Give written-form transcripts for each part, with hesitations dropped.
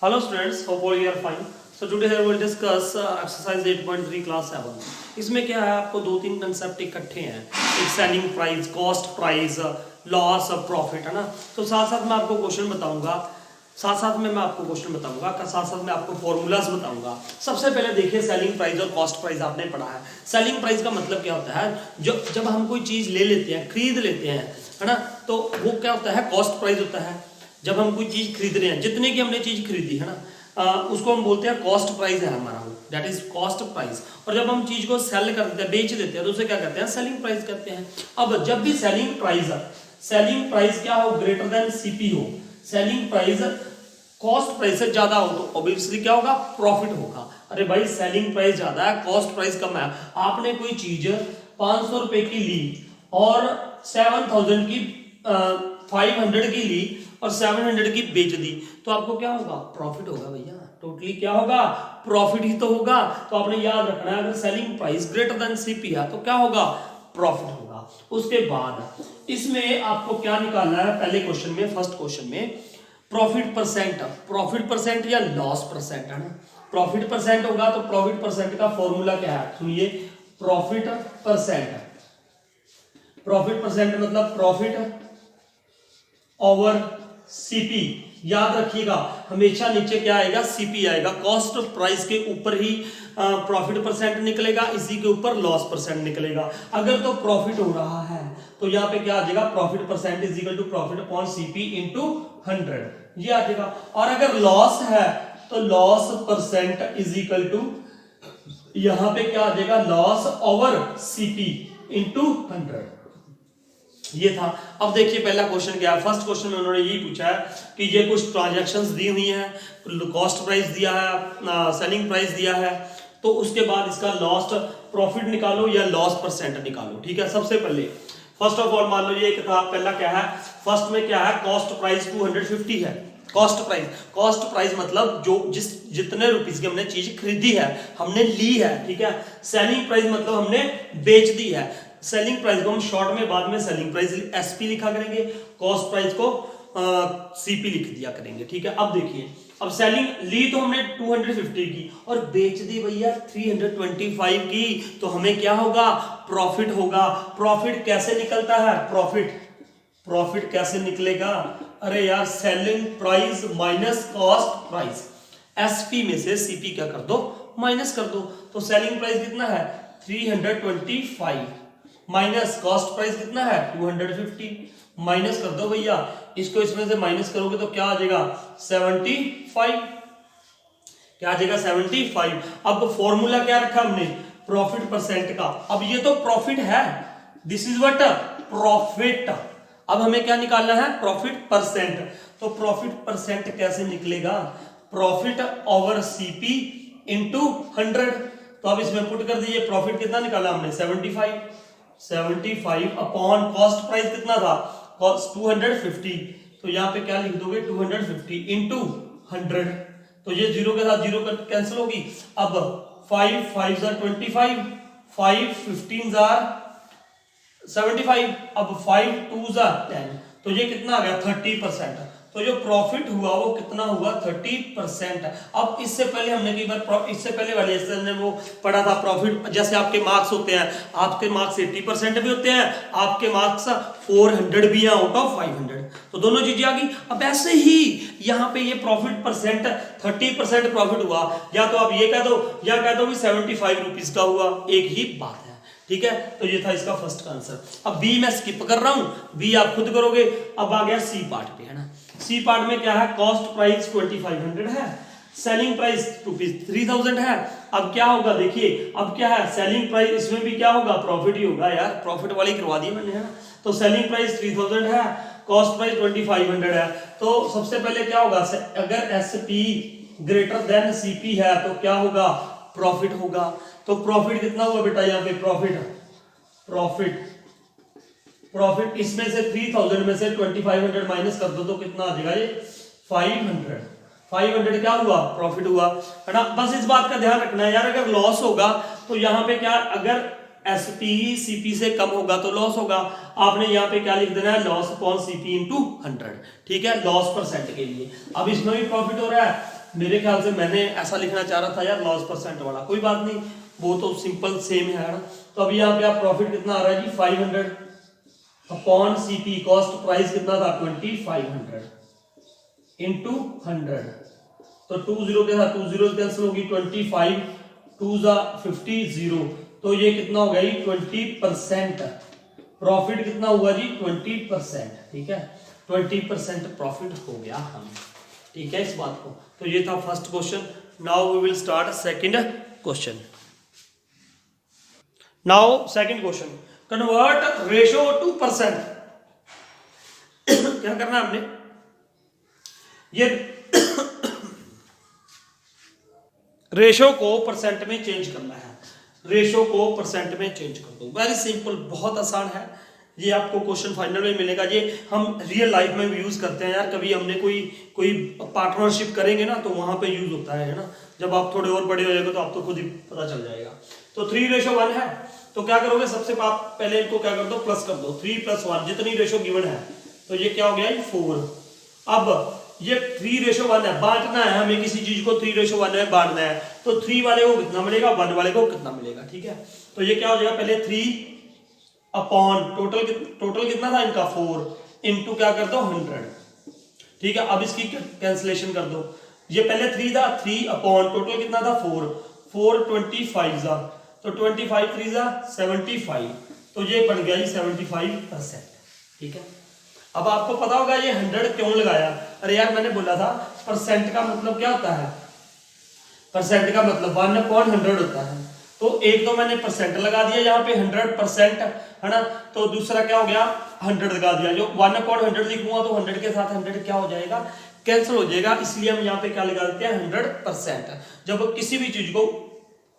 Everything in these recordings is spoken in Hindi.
Hello students, hope all you are fine. So today I will discuss exercise 8.3 class 7. इसमें क्या है, आपको दो तीन कंसेप्ट इकट्ठे हैं, एक selling price, cost price, loss of profit, है ना। तो साथ साथ मैं आपको क्वेश्चन बताऊंगा, साथ साथ में आपको फॉर्मूलाज बताऊंगा। सबसे पहले देखिए, सेलिंग प्राइस और कॉस्ट प्राइस आपने पढ़ा है। सेलिंग प्राइस का मतलब क्या होता है, जब हम कोई चीज ले लेते हैं, खरीद लेते हैं, है ना, तो वो क्या होता है, कॉस्ट प्राइस होता है। जब हम कोई चीज खरीद रहे हैं, जितने की हमने चीज खरीदी, है ना, उसको हम बोलते हैं कॉस्ट प्राइस है हमारा, वो दैट इज कॉस्ट प्राइस। और जब हम चीज को सेल कर देते हैं, बेच देते हैं, तो उसे क्या कहते हैं, सेलिंग प्राइस कहते हैं। अब जब भी सेलिंग प्राइस क्या हो, ग्रेटर देन सीपी हो, सेलिंग प्राइस कॉस्ट प्राइस से ज्यादा हो, तो ऑब्वियसली क्या होगा, प्रॉफिट होगा। अरे भाई, सेलिंग प्राइस ज्यादा है, कॉस्ट प्राइस कम है, आपने कोई चीज 500 रुपए की ली और 7000 की 500 की ली और 700 की बेच दी, तो आपको क्या होगा, प्रॉफिट होगा भैया। टोटली क्या होगा, प्रॉफिट ही तो होगा। तो आपने याद रखना है, अगर selling price greater than CP है तो क्या होगा, प्रॉफिट होगा। उसके बाद इसमें आपको क्या निकालना है, पहले क्वेश्चन में, फर्स्ट क्वेश्चन में, प्रॉफिट परसेंट या लॉस परसेंट, है ना। प्रॉफिट परसेंट होगा तो प्रॉफिट परसेंट का फॉर्मूला क्या है, सुनिए। प्रॉफिट परसेंट मतलब प्रॉफिट ओवर सीपी। याद रखिएगा, हमेशा नीचे क्या आएगा, सीपी आएगा। कॉस्ट प्राइस के ऊपर ही प्रॉफिट परसेंट निकलेगा, इसी के ऊपर लॉस परसेंट निकलेगा। अगर तो प्रॉफिट हो रहा है तो यहाँ पे क्या आ जाएगा, profit percent is equal to profit upon CP into 100, ये आ जाएगा। और अगर लॉस है तो loss percent is equal to, यहाँ पे क्या आ जाएगा, लॉस ओवर सीपी इंटू 100, ये था। अब देखिए पहला क्वेश्चन क्या है, फर्स्ट क्वेश्चन में उन्होंने यही पूछा है कि ये कुछ ट्रांजैक्शंस दी हुई हैं, कॉस्ट प्राइस दिया है, सेलिंग प्राइस दिया है, तो उसके बाद इसका लॉस्ट प्रॉफिट निकालो या लॉस परसेंट निकालो। ठीक है, सबसे पहले फर्स्ट ऑफ ऑल मान लो ये था, पहला क्या है, फर्स्ट में क्या है, कॉस्ट प्राइस 250 है। कॉस्ट प्राइस मतलब जितने रुपीस की हमने चीज खरीदी है, हमने ली है, ठीक है। सेलिंग प्राइस मतलब हमने बेच दी है। सेलिंग प्राइस को हम शॉर्ट में बाद में सेलिंग प्राइस एसपी लिखा करेंगे, कॉस्ट प्राइस को सीपी लिख दिया करेंगे। ठीक है, अब देखिए, अब सेलिंग ली तो हमने 250 की और बेच दी भैया 325 की, तो हमें क्या होगा, प्रॉफिट होगा। प्रॉफिट कैसे निकलता है, प्रॉफिट कैसे निकलेगा, अरे यार, selling price minus cost price, SP में से सीपी क्या कर दो, माइनस कर दो। तो सेलिंग प्राइस कितना है, 325 माइनस कॉस्ट प्राइस कितना है, 250, माइनस कर दो भैया, इसको इसमें से माइनस करोगे तो क्या आ जाएगा, 75, क्या आ जाएगा, 75। अब फॉर्मूला क्या रखा हमने, प्रॉफिट परसेंट का। अब ये तो प्रॉफिट है, दिस इज व्हाट, प्रॉफिट। अब हमें क्या निकालना है, प्रॉफिट परसेंट। तो प्रॉफिट परसेंट कैसे निकलेगा, प्रॉफिट ओवर सीपी इंटू 100। तो अब इसमें पुट कर दीजिए, प्रॉफिट कितना निकाला हमने, 75 अपॉन कॉस्ट प्राइस कितना था, कॉस्ट 250, तो यहाँ पे क्या लिख दोगे, 250 इंटू 100। तो ये जीरो के साथ जीरो कैंसिल होगी। अब 5 5 25, 5 15 75, अब 5 2 10, तो ये कितना आ गया, 30%। तो जो प्रॉफिट हुआ वो कितना हुआ, 30%। अब इससे पहले हमने कई बार, इससे पहले वाले हमने वो पढ़ा था, प्रॉफिट जैसे आपके मार्क्स होते हैं, आपके मार्क्स 80% भी होते हैं, आपके मार्क्स 400 भी हैं आउट ऑफ 500, तो दोनों चीजें आ गई। अब ऐसे ही यहाँ पे ये प्रॉफिट परसेंट 30% प्रॉफिट हुआ, या तो आप ये कह दो या कह दो कि 75 रुपीज का हुआ, एक ही बात है। ठीक है, तो ये था इसका फर्स्ट का आंसर। अब बी मैं स्किप कर रहा हूं, बी आप खुद करोगे। अब आ गया सी पार्ट पे, है ना। सी पार्ट में क्या है, कॉस्ट प्राइस 2500 है, सेलिंग प्राइस ₹3000 है। अब क्या होगा, देखिए अब क्या है, सेलिंग प्राइस, इसमें भी क्या होगा, प्रॉफिट ही होगा यार, प्रॉफिट वाली करवा दी मैंने, है ना। तो सेलिंग प्राइस 3000 है, कॉस्ट प्राइस 2500 है। तो सबसे पहले क्या होगा, अगर एसपी ग्रेटर देन सीपी है तो क्या होगा, प्रॉफिट होगा। तो प्रॉफिट कितना हुआ बेटा, यहाँ पे प्रॉफिट इसमें से 3000 में से 2500 माइनस कर दो तो कितना आ जाएगा, ये 500 क्या हुआ, प्रॉफिट हुआ, है ना। बस इस बात का ध्यान रखना है यार, अगर लॉस होगा तो यहाँ पे क्या, अगर एसपी सीपी से कम होगा तो लॉस होगा। आपने यहाँ पे क्या लिख देना है, लॉस अपॉन सीपी इंटू 100, ठीक है, लॉस परसेंट के लिए। अब इसमें भी प्रॉफिट हो रहा है, मेरे ख्याल से मैंने ऐसा लिखना चाह रहा था यार लॉस परसेंट वाला, कोई बात नहीं, वो तो सिंपल सेम है ना। तो अभी यहाँ पे आप प्रॉफिट कितना आ रहा है जी 500 अपॉन सीपी, कॉस्ट प्राइस कितना था 2500 इंटू 100, तो 20 के साथ 20 कैंसिल होगी, 25 2 जा 50 0, तो ये कितना हो गया जी 20%। प्रॉफिट कितना हुआ जी 20%, ठीक है 20% प्रॉफिट हो गया हम, ठीक है इस बात को। तो ये था first question. Now we will start second question. Now second question, convert ratio to percent. क्या करना है हमने, ये रेशो को परसेंट में चेंज करना है, रेशो को परसेंट में चेंज कर दो, वेरी सिंपल, बहुत आसान है। ये आपको क्वेश्चन फाइनल में मिलेगा, ये हम रियल लाइफ में भी यूज करते हैं यार, कभी हमने कोई पार्टनरशिप करेंगे ना तो वहां पे यूज होता है ना। जब आप थोड़े और बड़े हो जाएगा तो आपको खुद ही पता चल जाएगा। तो 3:1 है, तो क्या करोगे, सबसे पहले इनको क्या कर दो, प्लस कर दो, 3 + 1 जितनी रेशो गिवन है, तो ये क्या हो गया 4। अब ये 3:1 है, बांटना है हमें किसी चीज को, 3:1 में बांटना है, तो 3 वाले को कितना मिलेगा, 1 वाले को कितना मिलेगा, ठीक है। तो ये क्या हो जाएगा, पहले 3 अपॉन टोटल कितना था इनका 4 इंटू क्या कर दो 100, ठीक है। अब इसकी कैंसिलेशन कर दो, ये पहले 3 था, 3 अपॉन टोटल कितना था 4 25 जा, तो 25 3 जा 75, तो ये बन गया जी 75%, ठीक है। अब आपको पता होगा ये 100 क्यों लगाया, अरे यार मैंने बोला था परसेंट का मतलब क्या होता है, परसेंट का मतलब 1/100 होता है, तो एक तो मैंने परसेंट लगा दिया यहाँ पे 100% है ना, तो दूसरा क्या हो गया 100 लगा दिया, जो 1/100 लिखूंगा तो 100 के साथ 100 क्या हो जाएगा, कैंसिल हो जाएगा, इसलिए हम यहाँ पे क्या लगा देते हैं 100% जब किसी भी चीज को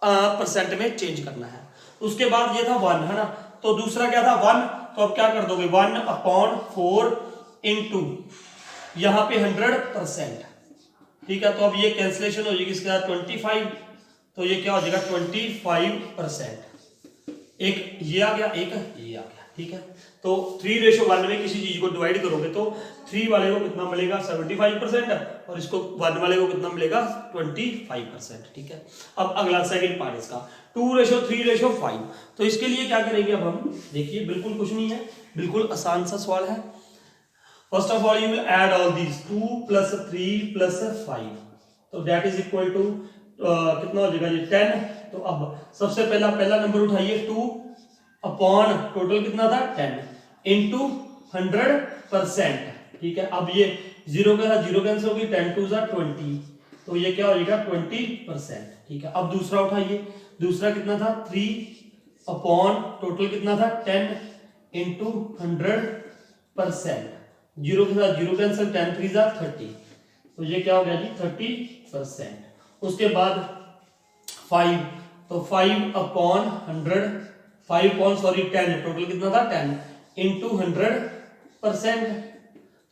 परसेंट में चेंज करना है। उसके बाद ये था 1 है ना, तो दूसरा क्या था 1, तो अब क्या कर दोगे 1/4 इंटू यहाँ पे 100%, ठीक है। तो अब ये कैंसिलेशन हो जाएगी इसके साथ 25, तो ये क्या हो जाएगा 25%, एक ये आ गया, एक ये आ गया, ठीक है। तो 3:1 में किसी चीज को डिवाइड करोगे तो 3 वाले को कितना मिलेगा 75% और इसको 1 वाले को कितना मिलेगा 25%, ठीक है। अब अगला सेकंड पार्ट इसका 2:3:5, तो इसके लिए क्या करेंगे अब हम, देखिए बिल्कुल कुछ नहीं है, बिल्कुल आसान सा सवाल है। First of all you will add all these 2 + 3 + 5, तो दैट इज इक्वल टू कितना हो जाएगा ये 10। तो अब सबसे पहला नंबर उठाइए 2 अपॉन टोटल कितना था 10 इंटू 100%, ठीक है। अब ये 0 के साथ 0 कैंसिल होगी, 10 2 = 20, तो ये क्या हो जाएगा 20%, ठीक है। अब दूसरा उठाइए, दूसरा कितना था 3 अपॉन टोटल कितना था 10 इंटू 100%, 0 के साथ 0 कैंसिल, 10 3 = 30, तो ये क्या हो गया जी 30%। उसके बाद 5, तो 5 अपॉन 100 10 टोटल कितना था 10 इंटू 100%,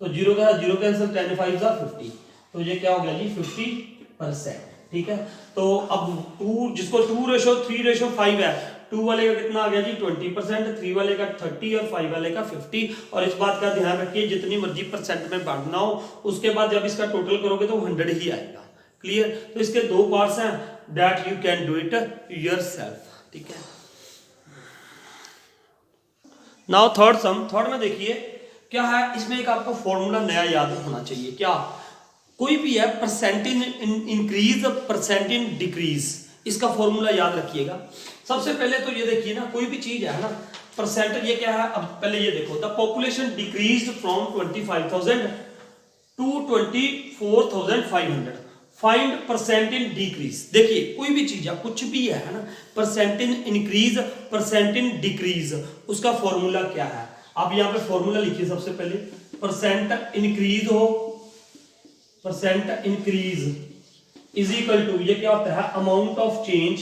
तो 0 के साथ 0 कैंसिल, 10 5 = 50, तो ये क्या हो गया जी 50%, ठीक है। तो अब 2 जिसको 2:3:5 है, 2 वाले का कितना आ गया जी 20%, 3 वाले का 30 और 5 वाले का 50, और इस बात का ध्यान रखिए जितनी मर्जी परसेंट में बांटना हो उसके बाद जब इसका टोटल करोगे तो 100 ही आएगा, क्लियर। तो इसके 2 पार्ट्स हैं, that you can do it yourself, ठीक है। नाउ थर्ड में देखिए क्या है, इसमें एक आपको फॉर्मूला नया याद होना चाहिए, क्या, कोई भी है percent in increase percent in decrease, इसका फॉर्मूला याद रखिएगा। सबसे पहले तो ये देखिए ना, कोई भी चीज है ना परसेंट, ये क्या है, अब पहले ये देखो, the population decreased from 25,000 to 24,500, find percent in decrease. देखिए कोई भी चीज है, कुछ भी है ना, percent in increase percent in decrease, उसका फॉर्मूला क्या है। आप यहाँ पे फॉर्मूला लिखिए, सबसे पहले परसेंट इंक्रीज हो, percent increase is equal to, ये क्या होता है, amount of change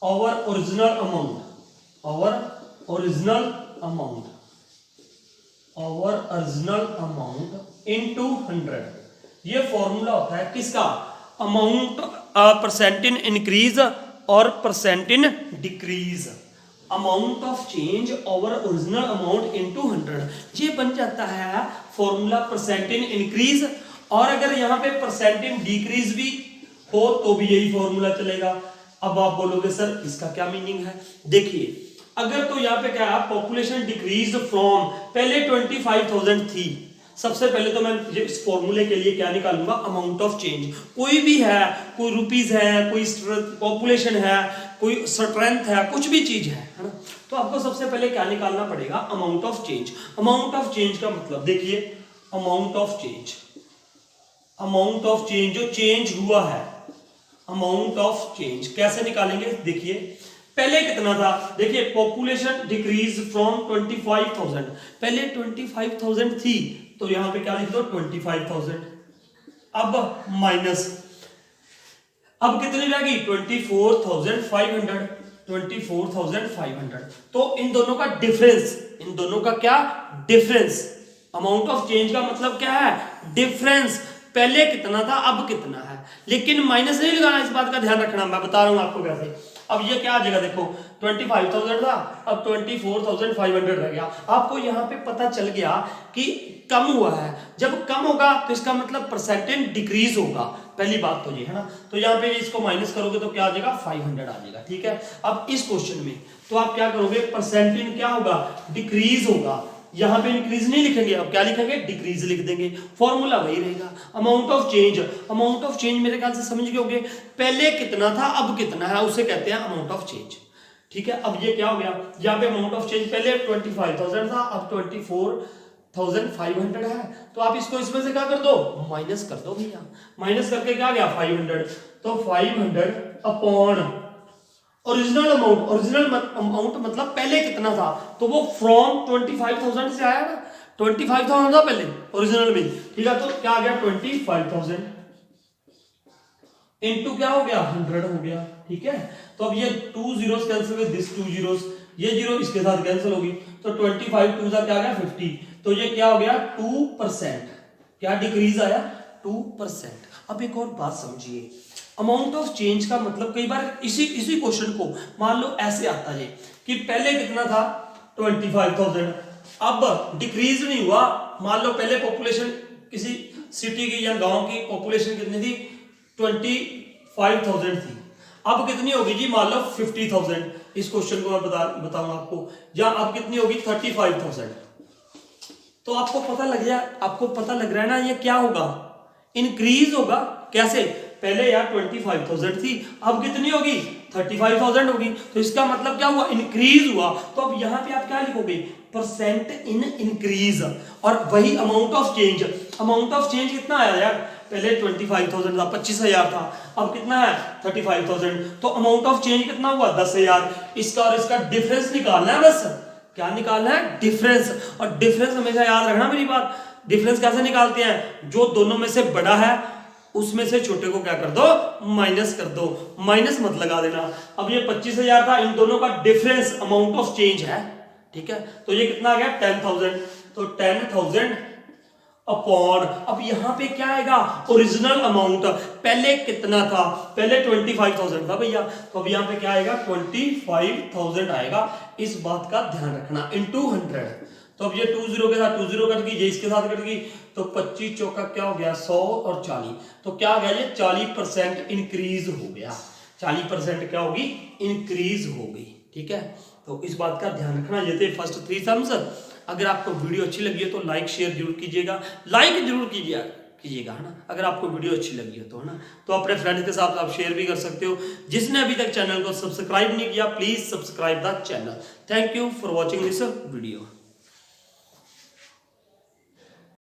over original amount into 100, ये फॉर्मूला होता है किसका, अमाउंट परसेंट इन इंक्रीज और percent in decrease. Amount of change over original amount into 100, ये बन जाता है फॉर्मूला परसेंट इन इंक्रीज, और अगर यहाँ पे परसेंट इन डिक्रीज भी हो तो भी यही फॉर्मूला चलेगा। अब आप बोलोगे सर इसका क्या मीनिंग है? देखिए अगर तो यहाँ पे क्या है, पॉपुलेशन डिक्रीज फ्रॉम, पहले 25,000 थी, सबसे पहले तो मैं इस फॉर्मूले के लिए क्या निकालूंगा, अमाउंट ऑफ चेंज। कोई भी है, कोई रुपीज है, कोई पॉपुलेशन है, कोई स्ट्रेंथ है, कुछ भी चीज है ना, तो आपको सबसे पहले क्या निकालना पड़ेगा, amount of change. Amount of change का मतलब देखिए, amount of change, amount of change जो चेंज हुआ है, अमाउंट ऑफ चेंज कैसे निकालेंगे? देखिए पहले कितना था, देखिए पॉपुलेशन डिक्रीज फ्रॉम 25,000, पहले 25,000 थी, तो यहां पे क्या लिख दो 25,000, अब माइनस, अब कितनी रहेगी 24,500, 24,500, तो इन दोनों का डिफरेंस, इन दोनों का क्या डिफरेंस, अमाउंट ऑफ चेंज का मतलब क्या है, डिफरेंस, पहले कितना था अब कितना है, लेकिन माइनस नहीं लगाना, इस बात का ध्यान रखना, मैं बता रहा हूं आपको कैसे। अब ये क्या आ जाएगा, देखो 25,000 था, अब 24,500 रह गया, आपको यहाँ पे पता चल गया कि कम हुआ है, जब कम होगा तो इसका मतलब परसेंटेज डिक्रीज होगा, पहली बात तो ये है ना, तो यहाँ पे इसको माइनस करोगे तो क्या आ जाएगा 500 आ जाएगा, ठीक है। अब इस क्वेश्चन में तो आप क्या करोगे, परसेंटेज क्या होगा, डिक्रीज होगा, यहां पे इंक्रीज नहीं लिखेंगे, अब क्या लिखेंगे, डिक्रीज लिख देंगे, फॉर्मूला वही रहेगा। Amount of change, amount of change मेरे ख्याल से समझ गए होंगे, पहले कितना था अब कितना है, उसे कहते हैं अमाउंट ऑफ चेंज, ठीक है। अब ये क्या हो गया, यहाँ पे अमाउंट ऑफ चेंज पहले 25,000 था, अब 24,500 है, तो आप इसको इसमें से क्या कर दो, माइनस कर दो भैया, माइनस करके क्या गया 500, तो 500 upon original amount, original amount मतलब पहले कितना था, तो वो फ्रॉम 25,000 से आया ना, 25,000 था पहले ओरिजिनल में, ठीक है, तो क्या आ गया 25,000 इनटू क्या हो गया 100 हो गया, ठीक है। तो अब ये 2 zeros कैंसिल हुए, दिस 2 zeros, ये जीरो इसके साथ कैंसिल होगी, तो 25 2 क्या आ गया 50, तो ये क्या हो गया 2%, क्या डिक्रीज आया 2%। अब एक और बात समझिए, अमाउंट ऑफ चेंज का मतलब कई बार इसी क्वेश्चन को मान लो ऐसे आता है कि पहले कितना था 25,000, अब डिक्रीज नहीं हुआ, मान लो पहले पॉपुलेशन किसी सिटी की या गांव की पॉपुलेशन कितनी थी 25,000 थी, अब कितनी होगी जी, मान लो 50,000, इस क्वेश्चन को मैं बताऊंगा आपको, या अब कितनी होगी 35,000, तो आपको पता लग गया, आपको पता लग रहा है ना ये क्या होगा, इंक्रीज होगा। कैसे, पहले यार 25,000 थी, अब कितनी होगी 35,000 होगी, तो इसका मतलब क्या हुआ, इंक्रीज हुआ। तो अब यहाँ पे आप क्या लिखोगे, परसेंट इन इंक्रीज, और वही amount of change, amount of change कितना आया यार, पहले 25,000 था, 25,000 था, अब कितना है 35,000, तो अमाउंट ऑफ चेंज कितना हुआ 10,000, इसका और इसका डिफरेंस निकालना है, बस क्या निकालना है, डिफरेंस। और डिफरेंस हमेशा याद रखना मेरी बात, डिफरेंस कैसे निकालते हैं, जो दोनों में से बड़ा है उसमें से छोटे को क्या कर दो, माइनस कर दो, माइनस मत लगा देना। अब ये 25,000 था, इन दोनों का डिफरेंस अमाउंट ऑफ चेंज है, ठीक है, तो ये कितना आ गया 10,000, तो 10,000 अपॉन, अब यहां पे क्या आएगा, ओरिजिनल अमाउंट, पहले कितना था, पहले 25,000 था भैया, तो अब यहां पे क्या आएगा 25,000 आएगा, इस बात का ध्यान रखना, इनटू 100, तो अब ये 2 0 के साथ 2 0 कट गई, ये इसके साथ कट गई, तो 25 चौका क्या हो गया 100 और 40, तो क्या हो गया ये 40% इंक्रीज हो गया, 40% क्या होगी, इंक्रीज हो गई, ठीक है। तो इस बात का ध्यान रखना, ये थे फर्स्ट 3 सम्स। अगर आपको वीडियो अच्छी लगी है तो लाइक शेयर जरूर कीजिएगा, लाइक जरूर कीजिएगा है ना, अगर आपको वीडियो अच्छी लगी हो तो, है ना, तो अपने फ्रेंड्स के साथ आप शेयर भी कर सकते हो। जिसने अभी तक चैनल को सब्सक्राइब नहीं किया, please subscribe the channel. Thank you for watching this video.